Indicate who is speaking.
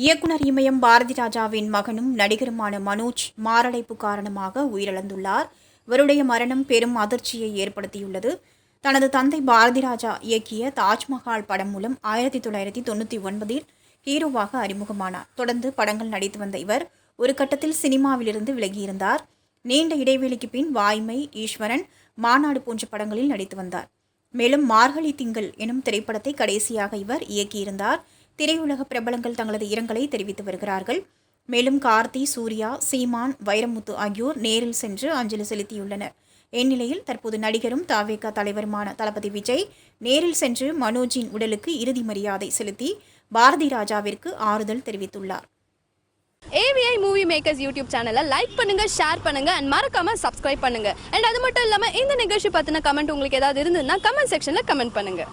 Speaker 1: இயக்குனர் இமயம் பாரதிராஜாவின் மகனும் நடிகருமான மனோஜ் மாரடைப்பு காரணமாக உயிரிழந்துள்ளார். இவருடைய மரணம் பெரும் அதிர்ச்சியை ஏற்படுத்தியுள்ளது. தனது தந்தை பாரதிராஜா இயக்கிய தாஜ்மஹால் படம் மூலம் 1999இல் ஹீரோவாக அறிமுகமானார். தொடர்ந்து படங்கள் நடித்து வந்த இவர் ஒரு கட்டத்தில் சினிமாவிலிருந்து விலகியிருந்தார். நீண்ட இடைவெளிக்கு பின் வாய்மை, ஈஸ்வரன், மாநாடு போன்ற படங்களில் நடித்து வந்தார். மேலும் மார்கழி திங்கள் எனும் திரைப்படத்தை கடைசியாக இவர் இயக்கியிருந்தார். திரையுலக பிரபலங்கள் தங்களது இரங்கலை தெரிவித்து வருகிறார்கள். மேலும் கார்த்தி, சூர்யா, சீமான், வைரமுத்து ஆகியோர் நேரில் சென்று அஞ்சலி செலுத்தியுள்ளனர். இந்நிலையில் தற்போது நடிகரும் தவேக தலைவருமான தளபதி விஜய் நேரில் சென்று மனோஜின் உடலுக்கு இறுதி மரியாதை செலுத்தி பாரதி ராஜாவிற்கு ஆறுதல் தெரிவித்துள்ளார்.
Speaker 2: AVI மூவி மேக்கர்ஸ் யூடியூப் சேனலை லைக் பண்ணுங்க, ஷேர் பண்ணுங்க அண்ட் மறக்காம சப்ஸ்கிரைப் பண்ணுங்க. அண்ட் அது மட்டும் இல்லாம இந்த நிகழ்ச்சி பத்தின கமெண்ட் உங்களுக்கு ஏதாவது இருந்ததுன்னா கமெண்ட் செக்ஷன்ல கமெண்ட் பண்ணுங்க.